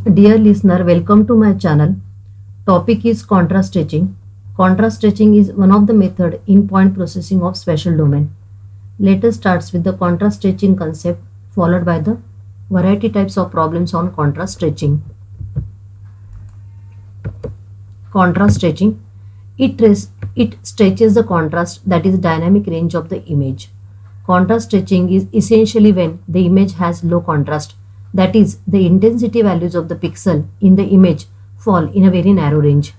Dear listener, welcome to my channel. Topic is contrast stretching. Contrast stretching is one of the method in point processing of spatial domain. Let us start with the contrast stretching concept followed by the variety types of problems on contrast stretching. Contrast stretching. It stretches the contrast, that is dynamic range of the image. Contrast stretching is essentially when the image has low contrast, that is the intensity values of the pixel in the image fall in a very narrow range.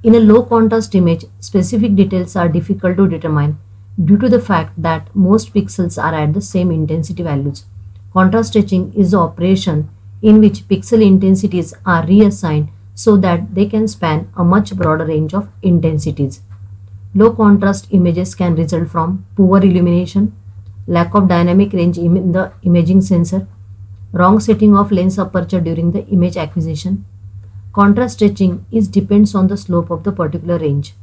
In a low contrast image, specific details are difficult to determine due to the fact that most pixels are at the same intensity values. Contrast stretching is the operation in which pixel intensities are reassigned so that they can span a much broader range of intensities. Low contrast images can result from poor illumination, lack of dynamic range in the imaging sensor, wrong setting of lens aperture during the image acquisition. Contrast stretching is depends on the slope of the particular range.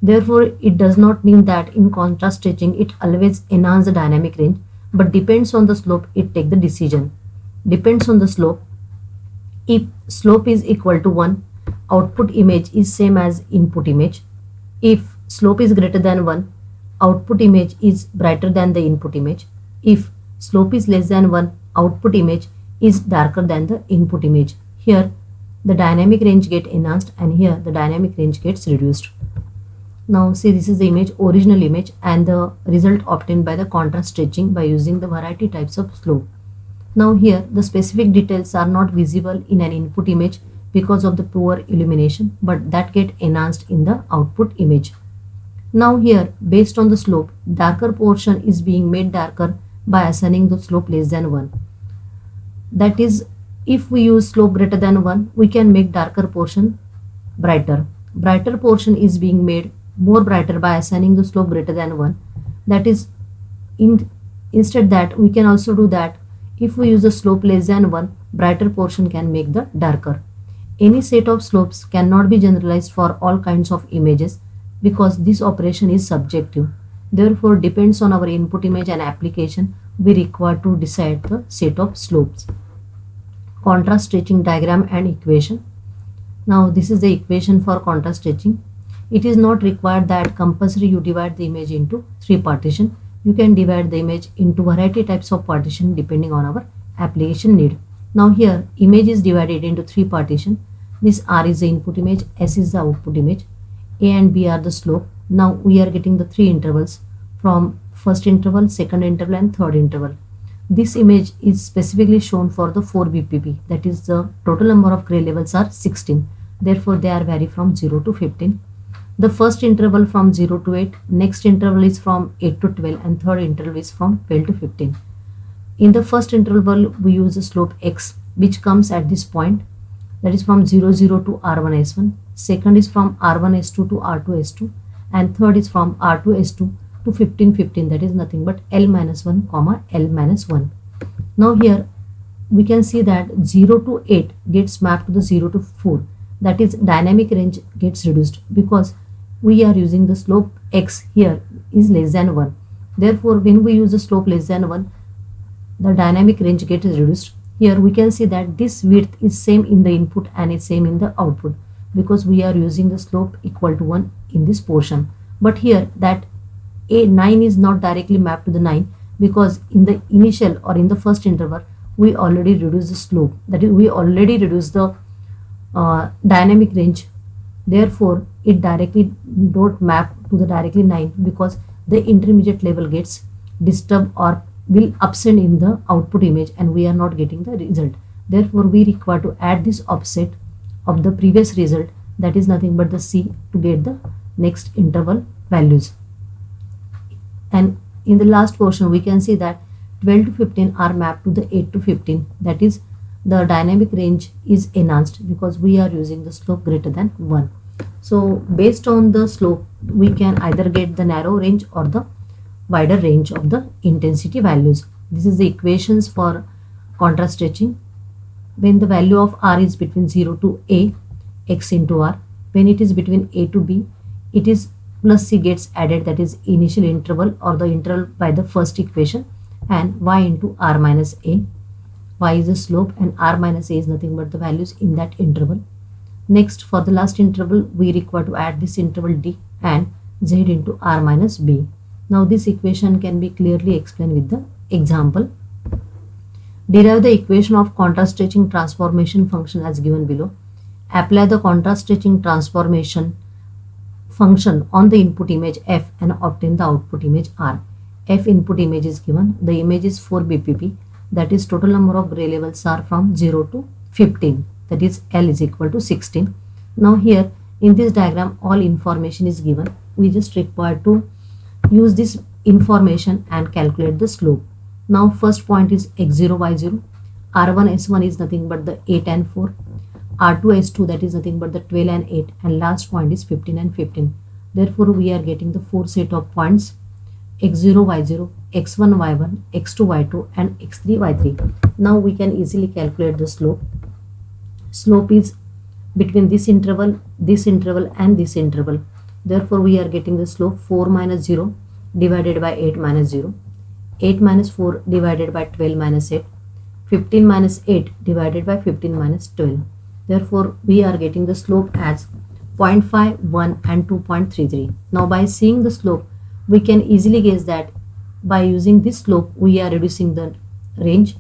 Therefore, it does not mean that in contrast stretching it always enhance the dynamic range, but depends on the slope it take the decision. Depends on the slope. If slope is equal to 1, output image is same as input image. If slope is greater than 1, output image is brighter than the input image. If slope is less than 1, output image is darker than the input image. Here the dynamic range get enhanced and here the dynamic range gets reduced. Now see, this is the original image and the result obtained by the contrast stretching by using the variety types of slope. Now here the specific details are not visible in an input image because of the poor illumination, but that get enhanced in the output image. Now here, based on the slope, darker portion is being made darker by assigning the slope less than 1. That is, if we use slope greater than 1, we can make darker portion brighter. Brighter portion is being made more brighter by assigning the slope greater than 1. That is, instead that we can also do that if we use a slope less than 1, brighter portion can make the darker. Any set of slopes cannot be generalized for all kinds of images because this operation is subjective. Therefore, depends on our input image and application, we require to decide the set of slopes. Contrast stretching diagram and equation. Now this is the equation for contrast stretching. It is not required that compulsory you divide the image into 3 partition. You can divide the image into variety types of partition depending on our application need. Now here image is divided into 3 partition. This R is the input image, S is the output image, A and B are the slope. Now we are getting the 3 intervals from first interval, second interval and third interval. This image is specifically shown for the 4 BPP, that is the total number of gray levels are 16. Therefore they are vary from 0 to 15. The first interval from 0 to 8, next interval is from 8 to 12 and third interval is from 12 to 15. In the first interval we use the slope x which comes at this point, that is from 0 0 to R1S1. Second is from R1S2 to R2S2 and third is from R2S2 to 15 15, that is nothing but L minus 1 comma L minus 1. Now here we can see that 0 to 8 gets mapped to the 0 to 4, that is dynamic range gets reduced because we are using the slope x here is less than 1. Therefore when we use the slope less than 1, the dynamic range gets reduced. Here we can see that this width is same in the input and is same in the output because we are using the slope equal to 1 in this portion. But here that A9 is not directly mapped to the 9 because in the initial or in the first interval we already reduced the slope, that is we already reduced the dynamic range. Therefore it directly don't map to the directly 9 because the intermediate level gets disturbed or will absent in the output image and we are not getting the result. Therefore we require to add this offset of the previous result, that is nothing but the C, to get the next interval values. And in the last portion we can see that 12 to 15 are mapped to the 8 to 15, that is the dynamic range is enhanced because we are using the slope greater than 1. So based on the slope we can either get the narrow range or the wider range of the intensity values. This is the equations for contrast stretching. When the value of R is between 0 to A, x into R. When it is between A to B, it is plus C gets added, that is initial interval or the interval by the first equation, and y into R minus A. y is the slope, and r minus a is nothing but the values in that interval. Next, for the last interval, we require to add this interval d and z into r minus b. Now this equation can be clearly explained with the example. Derive the equation of contrast stretching transformation function as given below. Apply the contrast stretching transformation function on the input image f and obtain the output image r. F input image is given. The image is 4 bpp. That is, total number of gray levels are from 0 to 15. That is, L is equal to 16. Now here in this diagram all information is given. We just require to use this information and calculate the slope. Now first point is x0 y0. R1 S1 is nothing but the 8 and 4. R2 S2, that is nothing but the 12 and 8, and last point is 15 and 15. Therefore we are getting the 4 set of points x0 y0, x1 y1, x2 y2 and x3 y3. Now we can easily calculate the slope. Slope is between this interval and this interval. Therefore we are getting the slope 4 minus 0 divided by 8 minus 0, 8 minus 4 divided by 12 minus 8, 15 minus 8 divided by 15 minus 12. Therefore we are getting the slope as 0.5, 1 and 2.33. Now by seeing the slope, we can easily guess that by using this slope we are reducing the range,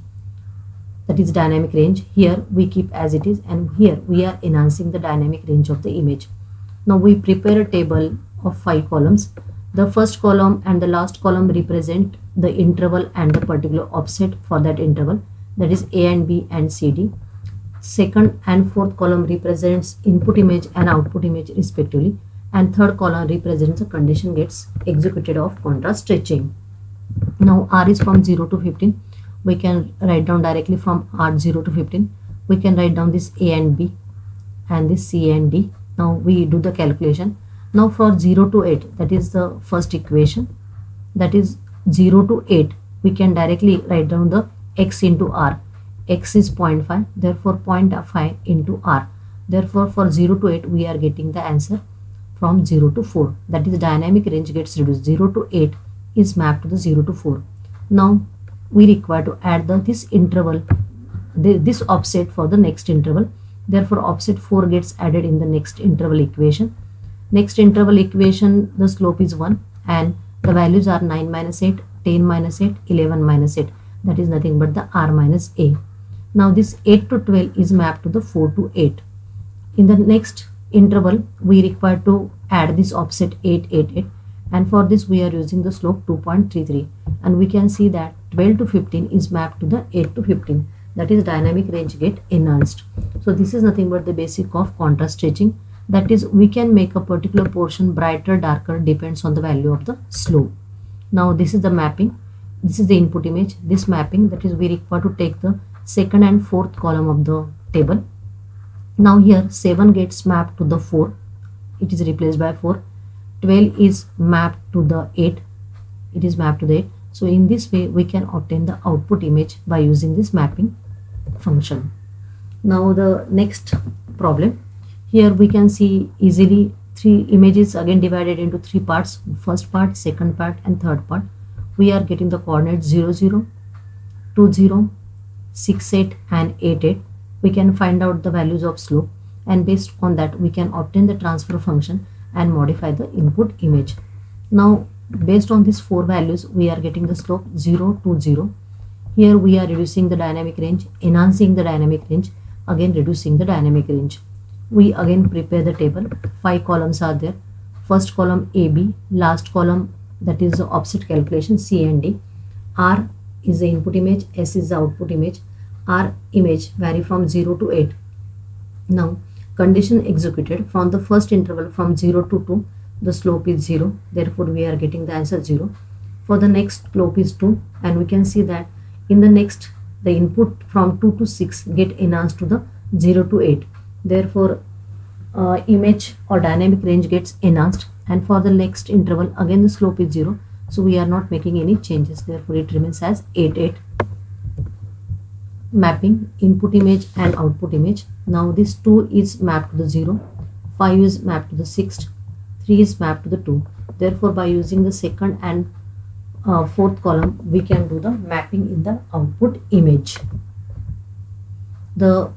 that is dynamic range. Here we keep as it is, and here we are enhancing the dynamic range of the image. Now we prepare a table of 5 columns. The first column and the last column represent the interval and the particular offset for that interval, that is A and B and CD. Second and fourth column represents input image and output image respectively, and third column represents the condition gets executed of contrast stretching. Now R is from 0 to 15. We can write down directly from R 0 to 15. We can write down this A and B and this C and D. Now we do the calculation. Now for 0 to 8, that is the first equation, that is 0 to 8, we can directly write down the x into R. X is 0.5, therefore 0.5 into R. Therefore for 0 to 8 we are getting the answer from 0 to 4, that is dynamic range gets reduced. 0 to 8 is mapped to the 0 to 4. Now we require to add this interval, this offset for the next interval. Therefore offset 4 gets added in the next interval equation. Next interval equation, the slope is 1 and the values are 9 minus 8, 10 minus 8, 11 minus 8. That is nothing but the R minus A. Now this 8 to 12 is mapped to the 4 to 8. In the next interval we require to add this offset 8, 8, 8, and for this we are using the slope 2.33, and we can see that 12 to 15 is mapped to the 8 to 15. That is dynamic range get enhanced. So this is nothing but the basic of contrast stretching. That is, we can make a particular portion brighter, darker, depends on the value of the slope. Now this is the mapping. This is the input image. This mapping, that is, we require to take the second and fourth column of the table. Now here 7 gets mapped to the 4. It is replaced by 4. 12 is mapped to the 8. It is mapped to the 8. So in this way we can obtain the output image by using this mapping function. Now the next problem. Here we can see easily 3 images again divided into 3 parts. First part, second part and third part. We are getting the coordinates 0, 0, 2, 0, 6, 8 and 8, 8. We can find out the values of slope, and based on that we can obtain the transfer function and modify the input image. Now based on these 4 values we are getting the slope 0 to 0. Here we are reducing the dynamic range, enhancing the dynamic range, again reducing the dynamic range. We again prepare the table. 5 columns are there. First column AB, last column, that is the offset calculation C and D. R is the input image, S is the output image. R image vary from 0 to 8. Now condition executed from the first interval from 0 to 2, the slope is 0, therefore we are getting the answer 0. For the next slope is 2, and we can see that in the next the input from 2 to 6 get enhanced to the 0 to 8. Therefore image or dynamic range gets enhanced, and for the next interval again the slope is 0, so we are not making any changes, therefore it remains as 8, 8. Mapping input image and output image. Now this 2 is mapped to the 0, 5 is mapped to the 6, 3 is mapped to the 2. Therefore by using the second and fourth column we can do the mapping in the output image. The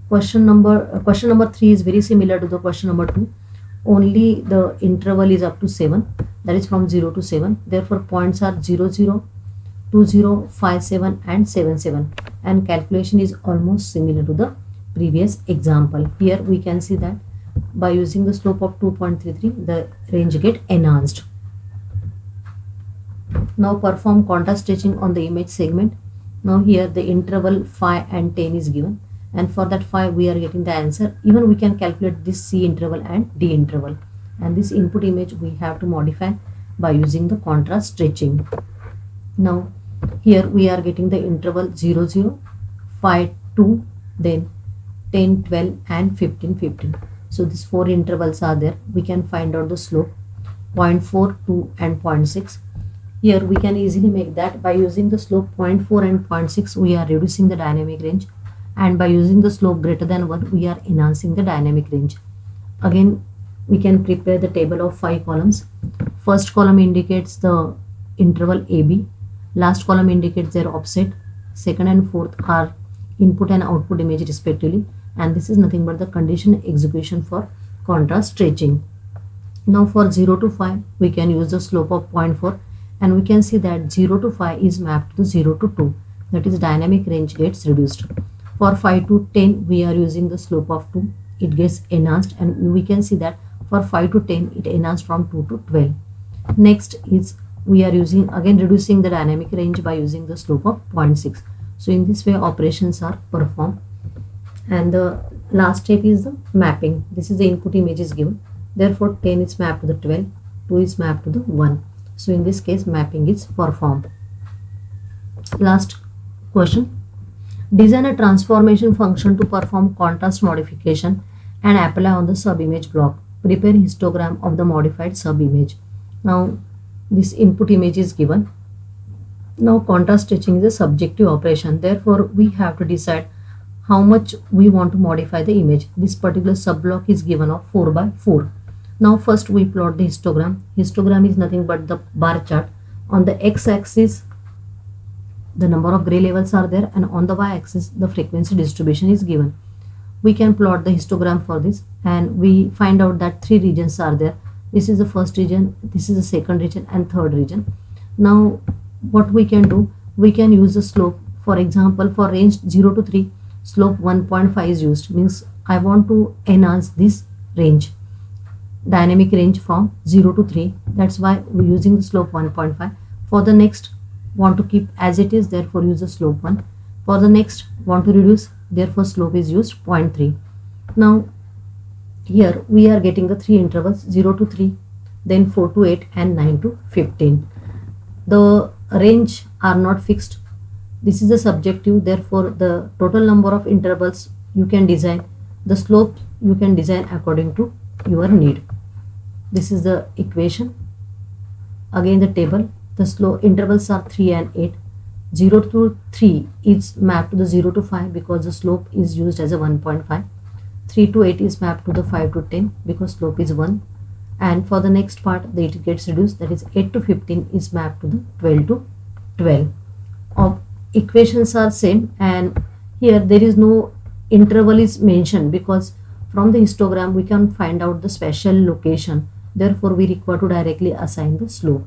question number 3 is very similar to the question number 2, only the interval is up to 7, that is from 0 to 7. Therefore points are 0 0, 2 0, 5 7 and 7 7, and calculation is almost similar to the previous example. Here we can see that by using the slope of 2.33 the range get enhanced. Now perform contrast stretching on the image segment. Now here the interval 5 and 10 is given, and for that 5 we are getting the answer. Even we can calculate this C interval and D interval, and this input image we have to modify by using the contrast stretching. Now here we are getting the interval 0 0, 5 2, then 10 12 and 15 15. So these 4 intervals are there. We can find out the slope 0.4, 2 and 0.6. Here we can easily make that by using the slope 0.4 and 0.6 we are reducing the dynamic range, and by using the slope greater than 1 we are enhancing the dynamic range. Again we can prepare the table of 5 columns. First column indicates the interval AB, last column indicates their offset, second and fourth are input and output image respectively, and this is nothing but the condition execution for contrast stretching. Now for 0 to 5 we can use the slope of 0.4, and we can see that 0 to 5 is mapped to 0 to 2, that is dynamic range gets reduced. For 5 to 10 we are using the slope of 2, it gets enhanced, and we can see that for 5 to 10 it enhanced from 2 to 12. Next is we are using again reducing the dynamic range by using the slope of 0.6. So in this way operations are performed, and the last step is the mapping. This is the input image is given, therefore 10 is mapped to the 12, 2 is mapped to the 1. So in this case mapping is performed. Last question. Design a transformation function to perform contrast modification and apply on the subimage block. Prepare histogram of the modified subimage. Now this input image is given. Now contrast stretching is a subjective operation, therefore we have to decide how much we want to modify the image. This particular subblock is given of 4 by 4. Now first we plot the histogram. Histogram is nothing but the bar chart. On the x-axis the number of gray levels are there, and on the y-axis the frequency distribution is given. We can plot the histogram for this, and we find out that 3 regions are there. This is the first region, this is the second region and third region. Now what we can do, we can use the slope. For example, for range 0 to 3 slope 1.5 is used, means I want to enhance this range, dynamic range from 0 to 3, that's why we're using the slope 1.5. For the next want to keep as it is, therefore use the slope 1. For the next want to reduce, therefore slope is used 0.3. Now here we are getting the 3 intervals 0 to 3, then 4 to 8 and 9 to 15. The range are not fixed, this is the subjective, therefore the total number of intervals you can design, the slope you can design according to your need. This is the equation. Again the table, the slope intervals are 3 and 8. 0 to 3 is mapped to the 0 to 5 because the slope is used as a 1.5. 3 to 8 is mapped to the 5 to 10 because slope is 1. And for the next part it gets reduced, that is 8 to 15 is mapped to the 12 to 12. Equations are same, and here there is no interval is mentioned because from the histogram we can find out the special location, therefore we require to directly assign the slope.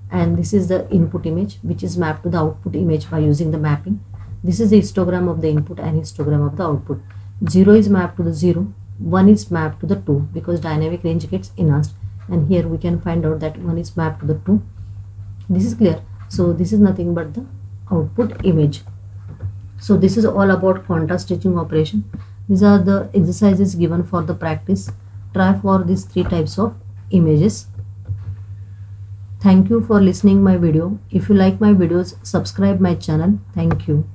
And this is the input image which is mapped to the output image by using the mapping. This is the histogram of the input and histogram of the output. 0 is mapped to the 0, 1 is mapped to the 2 because dynamic range gets enhanced, and here we can find out that 1 is mapped to the 2. This is clear. So this is nothing but the output image. So this is all about contrast stretching operation. These are the exercises given for the practice. Try for these 3 types of images. Thank you for listening my video. If you like my videos, subscribe my channel. Thank you.